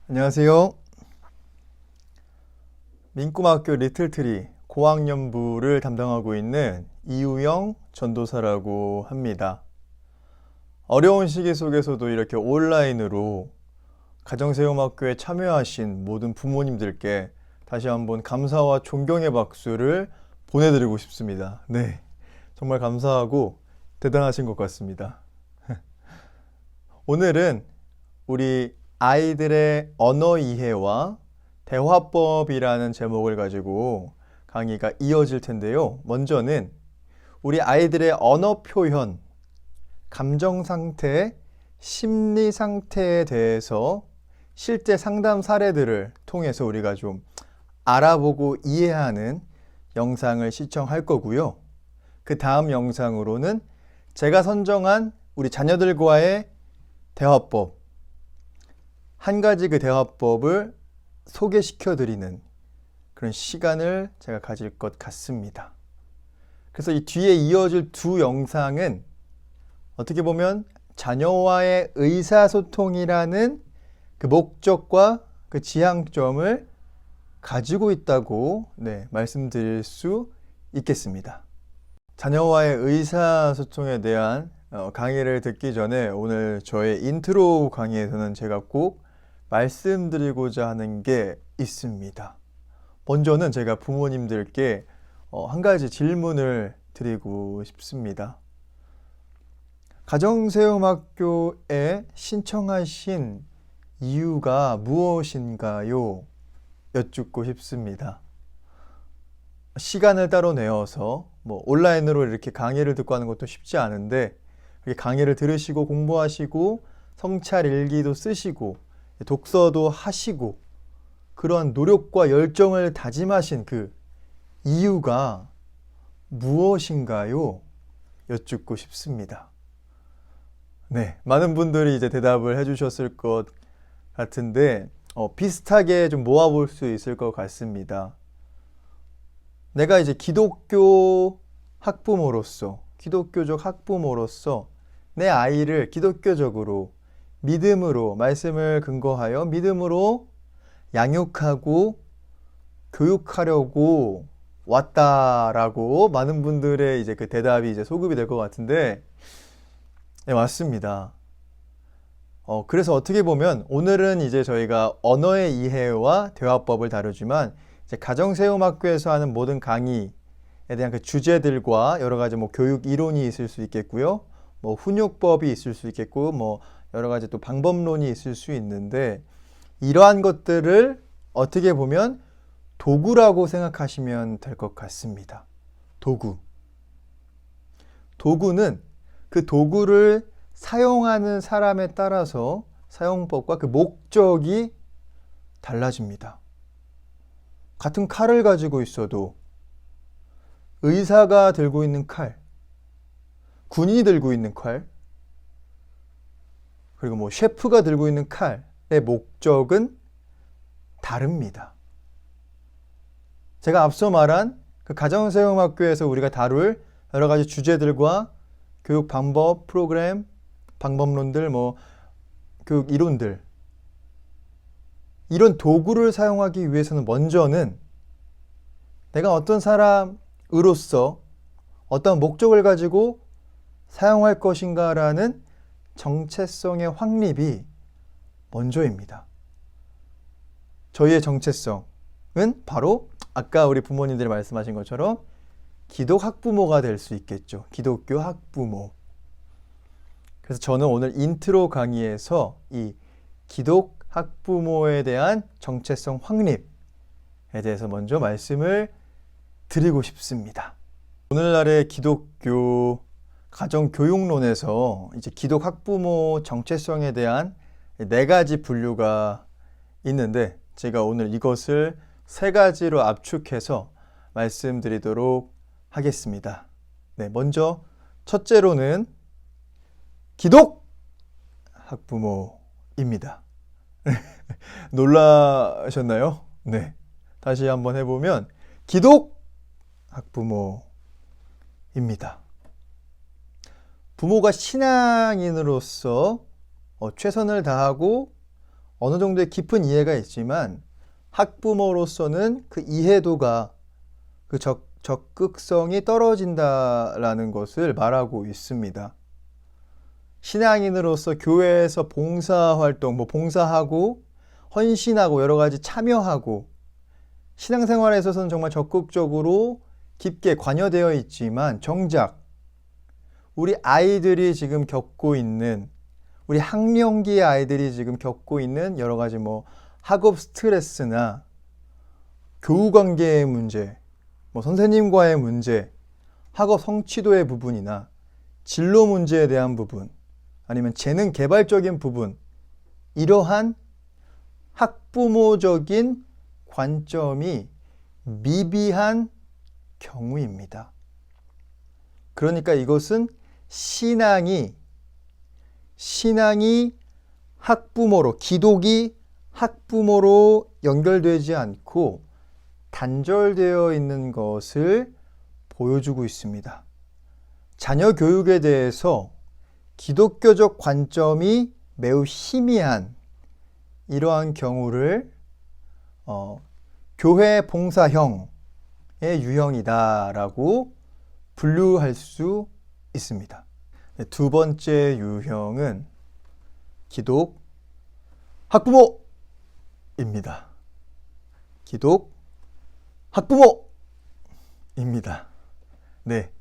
안녕하세요. 민꿈학교 리틀트리 고학년부를 담당하고 있는 이우영 전도사라고 합니다. 어려운 시기 속에서도 이렇게 온라인으로 가정세움학교에 참여하신 모든 부모님들께 다시 한번 감사와 존경의 박수를 보내드리고 싶습니다. 네, 정말 감사하고 대단하신 것 같습니다. 오늘은 우리 아이들의 언어 이해와 대화법이라는 제목을 가지고 강의가 이어질 텐데요. 먼저는 우리 아이들의 언어 표현, 감정 상태, 심리 상태에 대해서 실제 상담 사례들을 통해서 우리가 좀 알아보고 이해하는 영상을 시청할 거고요. 그 다음 영상으로는 제가 선정한 우리 자녀들과의 대화법, 한 가지 그 대화법을 소개시켜 드리는 그런 시간을 제가 가질 것 같습니다. 그래서 이 뒤에 이어질 두 영상은 어떻게 보면 자녀와의 의사소통이라는 그 목적과 그 지향점을 가지고 있다고 말씀드릴 수 있겠습니다. 자녀와의 의사소통에 대한 강의를 듣기 전에 오늘 저의 인트로 강의에서는 제가 꼭 말씀드리고자 하는 게 있습니다. 먼저는 제가 부모님들께 한 가지 질문을 드리고 싶습니다. 가정세움학교에 신청하신 이유가 무엇인가요? 여쭙고 싶습니다. 시간을 따로 내어서 온라인으로 이렇게 강의를 듣고 하는 것도 쉽지 않은데 이렇게 강의를 들으시고 공부하시고 성찰 일기도 쓰시고 독서도 하시고 그런 노력과 열정을 다짐하신 그 이유가 무엇인가요? 여쭙고 싶습니다. 네, 많은 분들이 이제 대답을 해주셨을 것 같은데 비슷하게 좀 모아볼 수 있을 것 같습니다. 내가 이제 기독교 학부모로서, 기독교적 학부모로서 내 아이를 기독교적으로 믿음으로 말씀을 근거하여 믿음으로 양육하고 교육하려고 왔다라고 많은 분들의 이제 그 대답이 이제 소급이 될 것 같은데, 네, 맞습니다. 그래서 어떻게 보면 오늘은 이제 저희가 언어의 이해와 대화법을 다루지만 이제 가정세움학교에서 하는 모든 강의에 대한 그 주제들과 여러 가지 교육 이론이 있을 수 있겠고요. 훈육법이 있을 수 있겠고, 여러 가지 또 방법론이 있을 수 있는데 이러한 것들을 어떻게 보면 도구라고 생각하시면 될 것 같습니다. 도구. 도구는 그 도구를 사용하는 사람에 따라서 사용법과 그 목적이 달라집니다. 같은 칼을 가지고 있어도 의사가 들고 있는 칼, 군인이 들고 있는 칼, 그리고 셰프가 들고 있는 칼의 목적은 다릅니다. 제가 앞서 말한 그 가정세움학교에서 우리가 다룰 여러 가지 주제들과 교육 방법, 프로그램, 방법론들, 교육 이론들, 이런 도구를 사용하기 위해서는 먼저는 내가 어떤 사람으로서 어떤 목적을 가지고 사용할 것인가라는 정체성의 확립이 먼저입니다. 저희의 정체성은 바로 아까 우리 부모님들이 말씀하신 것처럼 기독 학부모가 될 수 있겠죠. 기독교 학부모. 그래서 저는 오늘 인트로 강의에서 이 기독 학부모에 대한 정체성 확립에 대해서 먼저 말씀을 드리고 싶습니다. 오늘날의 기독교 가정교육론에서 이제 기독 학부모 정체성에 대한 4가지 분류가 있는데 제가 오늘 이것을 3가지로 압축해서 말씀드리도록 하겠습니다. 네, 먼저 첫째로는 기독 학부모입니다. 놀라셨나요? 네. 다시 한번 해보면 기독 학부모입니다. 부모가 신앙인으로서 최선을 다하고 어느 정도의 깊은 이해가 있지만 학부모로서는 그 이해도가 그 적극성이 떨어진다라는 것을 말하고 있습니다. 신앙인으로서 교회에서 봉사활동, 봉사하고 헌신하고 여러 가지 참여하고 신앙생활에 있어서는 정말 적극적으로 깊게 관여되어 있지만 정작 우리 아이들이 지금 겪고 있는 우리 학령기의 아이들이 지금 겪고 있는 여러 가지 학업 스트레스나 교우관계의 문제, 선생님과의 문제, 학업 성취도의 부분이나 진로 문제에 대한 부분, 아니면 재능 개발적인 부분, 이러한 학부모적인 관점이 미비한 경우입니다. 그러니까 이것은 신앙이 학부모로, 기독이 학부모로 연결되지 않고 단절되어 있는 것을 보여주고 있습니다. 자녀 교육에 대해서 기독교적 관점이 매우 희미한 이러한 경우를 교회 봉사형의 유형이다라고 분류할 수 있습니다. 두 번째 유형은 기독 학부모입니다. 기독 학부모입니다. 네,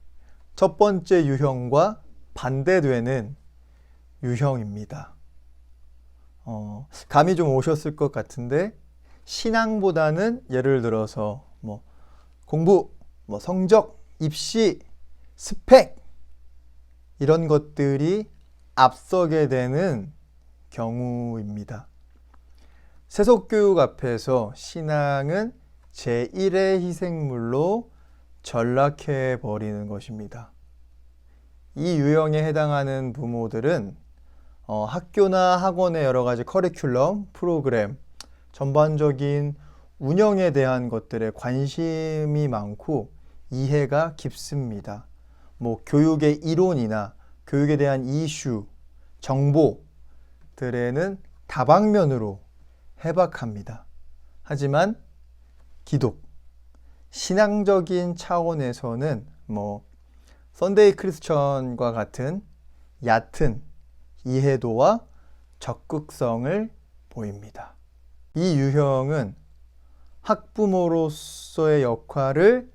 첫 번째 유형과 반대되는 유형입니다. 감이 좀 오셨을 것 같은데 신앙보다는 예를 들어서 공부, 성적, 입시, 스펙 이런 것들이 앞서게 되는 경우입니다. 세속교육 앞에서 신앙은 제1의 희생물로 전락해 버리는 것입니다. 이 유형에 해당하는 부모들은 학교나 학원의 여러 가지 커리큘럼, 프로그램, 전반적인 운영에 대한 것들에 관심이 많고 이해가 깊습니다. 교육의 이론이나 교육에 대한 이슈, 정보들에는 다방면으로 해박합니다. 하지만 기독, 신앙적인 차원에서는 선데이 크리스천과 같은 얕은 이해도와 적극성을 보입니다. 이 유형은 학부모로서의 역할을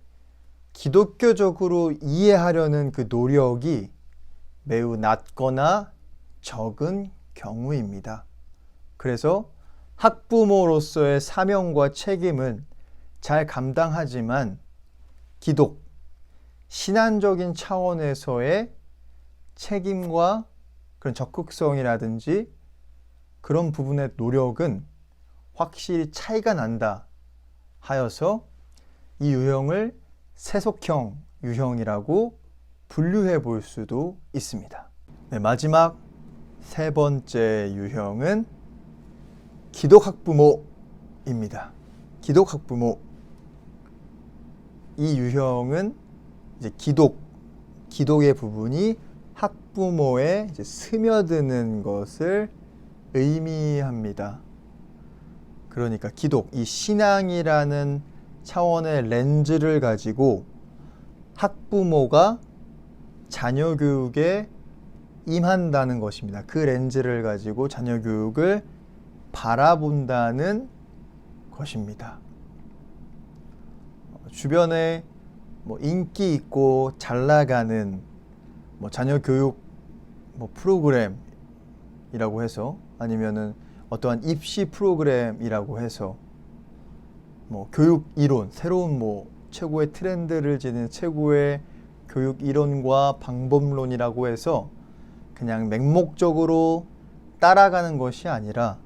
기독교적으로 이해하려는 그 노력이 매우 낮거나 적은 경우입니다. 그래서 학부모로서의 사명과 책임은 잘 감당하지만 기독, 신앙적인 차원에서의 책임과 그런 적극성이라든지 그런 부분의 노력은 확실히 차이가 난다 하여서 이 유형을 세속형 유형이라고 분류해 볼 수도 있습니다. 네, 마지막 세 번째 유형은 기독학부모입니다. 기독학부모. 이 유형은 이제 기독의 부분이 학부모에 스며드는 것을 의미합니다. 그러니까 기독, 이 신앙이라는 차원의 렌즈를 가지고 학부모가 자녀 교육에 임한다는 것입니다. 그 렌즈를 가지고 자녀 교육을 바라본다는 것입니다. 주변에 인기 있고 잘 나가는 자녀 교육 프로그램이라고 해서 아니면은 어떠한 입시 프로그램이라고 해서 교육 이론, 새로운 최고의 트렌드를 지닌 최고의 교육 이론과 방법론이라고 해서 그냥 맹목적으로 따라가는 것이 아니라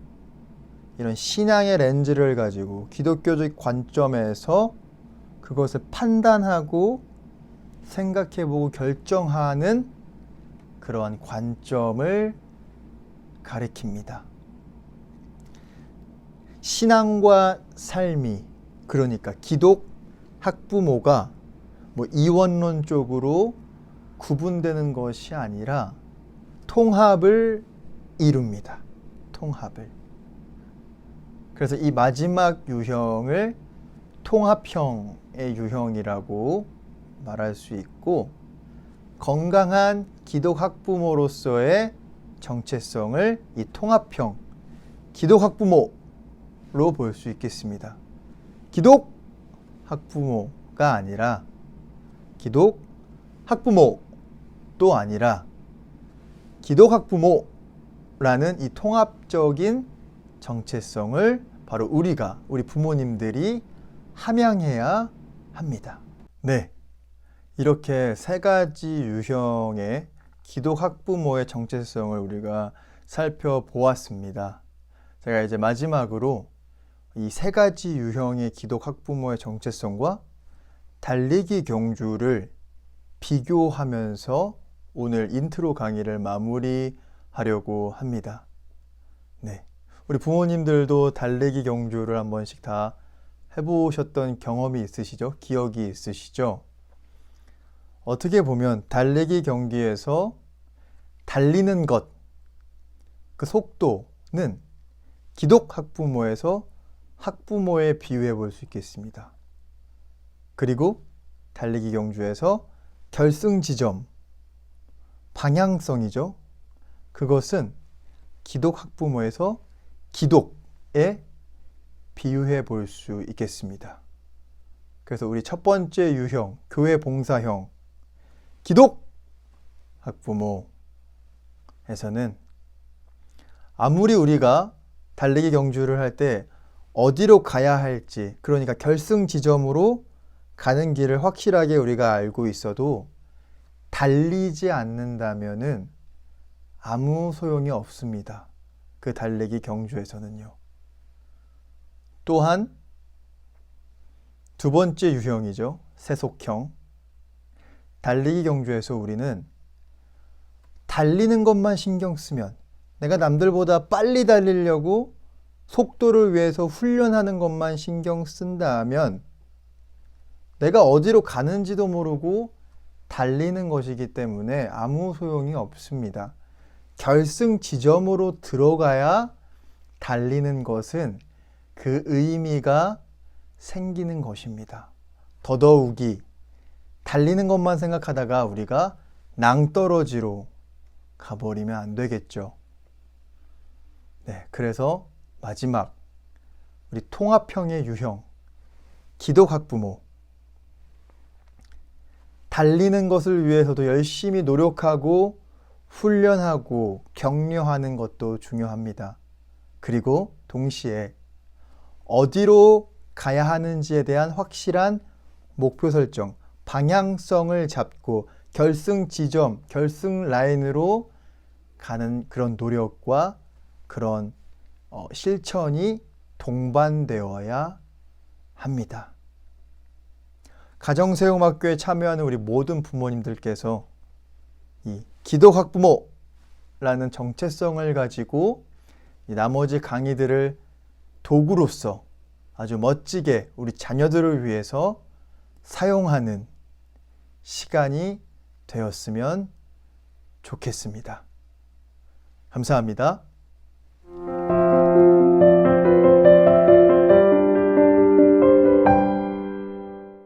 이런 신앙의 렌즈를 가지고 기독교적 관점에서 그것을 판단하고 생각해보고 결정하는 그러한 관점을 가리킵니다. 신앙과 삶이, 그러니까 기독 학부모가 이원론적으로 구분되는 것이 아니라 통합을 이룹니다. 통합을. 그래서 이 마지막 유형을 통합형의 유형이라고 말할 수 있고, 건강한 기독 학부모로서의 정체성을 이 통합형 기독 학부모로 볼 수 있겠습니다. 기독 학부모가 아니라 기독 학부모도 아니라 기독 학부모라는 이 통합적인 정체성을 바로 우리 부모님들이 함양해야 합니다. 네, 이렇게 세 가지 유형의 기독 학부모의 정체성을 우리가 살펴보았습니다. 제가 이제 마지막으로 이 세 가지 유형의 기독 학부모의 정체성과 달리기 경주를 비교하면서 오늘 인트로 강의를 마무리하려고 합니다. 네, 우리 부모님들도 달리기 경주를 한 번씩 다 해보셨던 경험이 있으시죠? 기억이 있으시죠? 어떻게 보면 달리기 경기에서 달리는 것, 그 속도는 기독 학부모에서 학부모에 비유해 볼 수 있겠습니다. 그리고 달리기 경주에서 결승 지점, 방향성이죠. 그것은 기독 학부모에서 기독에 비유해 볼 수 있겠습니다. 그래서 우리 첫 번째 유형, 교회 봉사형, 기독 학부모에서는 아무리 우리가 달리기 경주를 할 때 어디로 가야 할지, 그러니까 결승 지점으로 가는 길을 확실하게 우리가 알고 있어도 달리지 않는다면은 아무 소용이 없습니다. 그 달리기 경주에서는요. 또한 두 번째 유형이죠. 세속형. 달리기 경주에서 우리는 달리는 것만 신경 쓰면, 내가 남들보다 빨리 달리려고 속도를 위해서 훈련하는 것만 신경 쓴다면 내가 어디로 가는지도 모르고 달리는 것이기 때문에 아무 소용이 없습니다. 결승 지점으로 들어가야 달리는 것은 그 의미가 생기는 것입니다. 더더욱이 달리는 것만 생각하다가 우리가 낭떠러지로 가버리면 안 되겠죠. 네, 그래서 마지막 우리 통합형의 유형, 기독 학부모. 달리는 것을 위해서도 열심히 노력하고 훈련하고 격려하는 것도 중요합니다. 그리고 동시에 어디로 가야 하는지에 대한 확실한 목표 설정, 방향성을 잡고 결승 지점, 결승 라인으로 가는 그런 노력과 그런 실천이 동반되어야 합니다. 가정세움학교에 참여하는 우리 모든 부모님들께서 이 기독 학부모라는 정체성을 가지고 이 나머지 강의들을 도구로서 아주 멋지게 우리 자녀들을 위해서 사용하는 시간이 되었으면 좋겠습니다. 감사합니다.